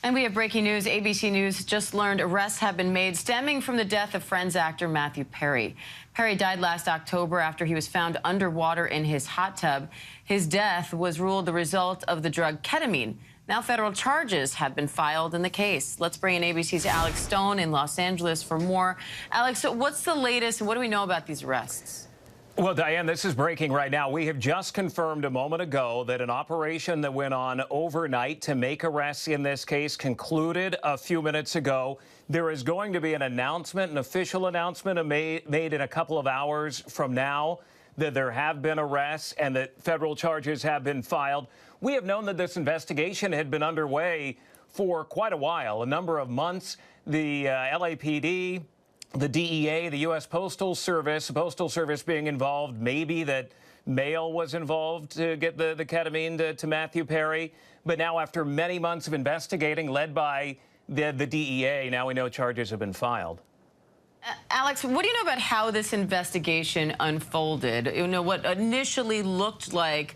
And we have breaking news. ABC News just learned arrests have been made stemming from the death of Friends actor Matthew Perry. Perry died last October after he was found underwater in his hot tub. His death was ruled the result of the drug ketamine. Now federal charges have been filed in the case. Let's bring in ABC's Alex Stone in Los Angeles for more. Alex, what's the latest and what do we know about these arrests? Well, Diane, this is breaking right now. We have just confirmed a moment ago that an operation that went on overnight to make arrests in this case concluded a few minutes ago. There is going to be an announcement, an official announcement made in a couple of hours from now that there have been arrests and that federal charges have been filed. We have known that this investigation had been underway for quite a while, a number of months. The LAPD, the DEA, the U.S. Postal Service being involved, maybe that mail was involved to get the ketamine to Matthew Perry. But now after many months of investigating led by the DEA, now we know charges have been filed. Alex, what do you know about how this investigation unfolded? You know, what initially looked like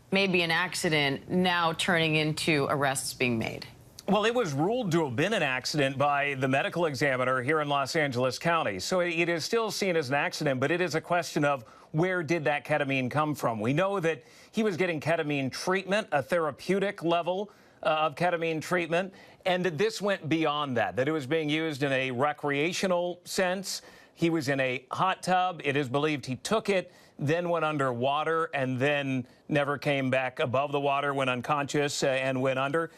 maybe an accident now turning into arrests being made? Well, it was ruled to have been an accident by the medical examiner here in Los Angeles County. So it is still seen as an accident, but it is a question of where did that ketamine come from? We know that he was getting ketamine treatment, a therapeutic level of ketamine treatment, and that this went beyond that it was being used in a recreational sense. He was in a hot tub. It is believed he took it, then went underwater, and then never came back above the water, went unconscious and went under.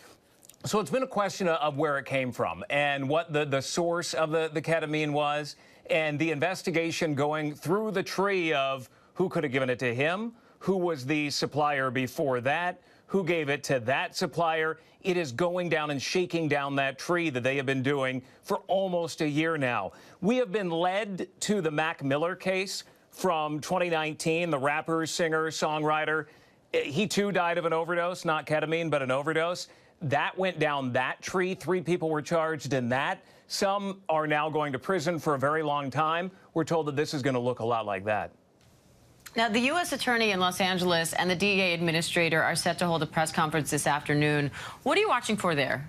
So it's been a question of where it came from and what the source of the ketamine was, and the investigation going through the tree of who could have given it to him, who was the supplier before that, who gave it to that supplier. It is going down and shaking down that tree that they have been doing for almost a year now. We have been led to the Mac Miller case from 2019, the rapper, singer, songwriter. He too died of an overdose, not ketamine, but an overdose. That went down that tree. 3 people were charged in that. Some are now going to prison for a very long time. We're told that this is going to look a lot like that. Now, the U.S. Attorney in Los Angeles and the DEA administrator are set to hold a press conference this afternoon. What are you watching for there?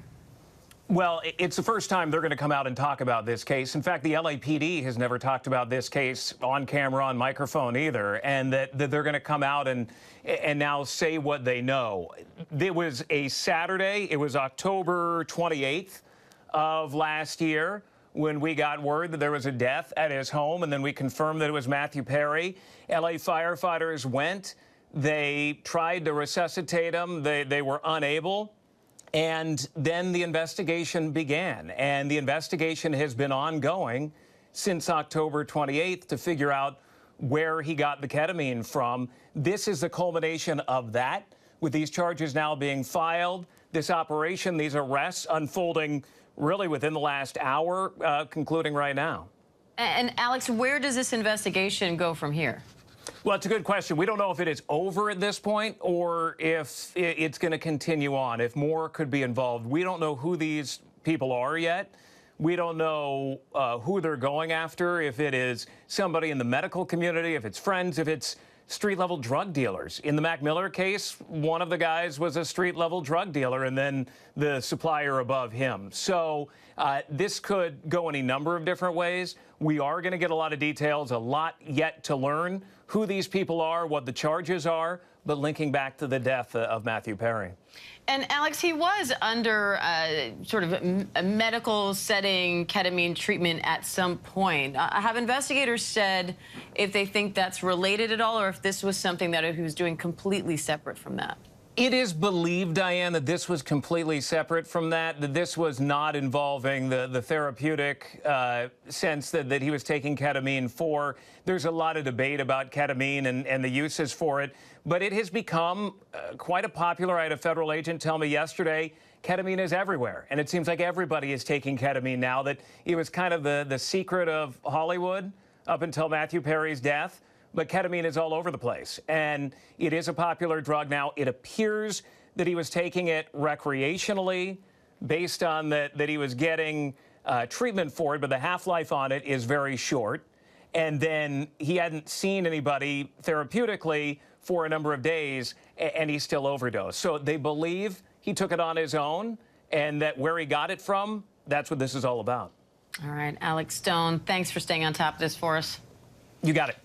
Well, it's the first time they're going to come out and talk about this case. In fact, the LAPD has never talked about this case on camera, on microphone either, and that they're going to come out and now say what they know. It was a Saturday. It was October 28th of last year when we got word that there was a death at his home, and then we confirmed that it was Matthew Perry. LA firefighters went. They tried to resuscitate him. They were unable. And then the investigation began, and the investigation has been ongoing since October 28th to figure out where he got the ketamine from. This is the culmination of that, with these charges now being filed, this operation, these arrests unfolding really within the last hour, concluding right now. And Alex, where does this investigation go from here? Well, it's a good question. We don't know if it is over at this point or if it's going to continue on, if more could be involved. We don't know who these people are yet. We don't know who they're going after, if it is somebody in the medical community, if it's friends, if it's street-level drug dealers. In the Mac Miller case, one of the guys was a street-level drug dealer and then the supplier above him. So this could go any number of different ways. We are going to get a lot of details, a lot yet to learn who these people are, what the charges are, but linking back to the death of Matthew Perry. And Alex, he was under sort of a medical setting, ketamine treatment at some point. Have investigators said if they think that's related at all, or if this was something that he was doing completely separate from that? It is believed, Diane, that this was completely separate from that this was not involving the therapeutic sense that he was taking ketamine for. There's a lot of debate about ketamine and the uses for it, but it has become quite a popular. I had a federal agent tell me yesterday, ketamine is everywhere, and it seems like everybody is taking ketamine now, that it was kind of the secret of Hollywood up until Matthew Perry's death. But ketamine is all over the place, and it is a popular drug now. It appears that he was taking it recreationally based on that he was getting treatment for it, but the half-life on it is very short. And then he hadn't seen anybody therapeutically for a number of days, and he still overdosed. So they believe he took it on his own and that where he got it from, that's what this is all about. All right, Alex Stone, thanks for staying on top of this for us. You got it.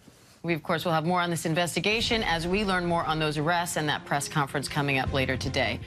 We, of course, will have more on this investigation as we learn more on those arrests and that press conference coming up later today.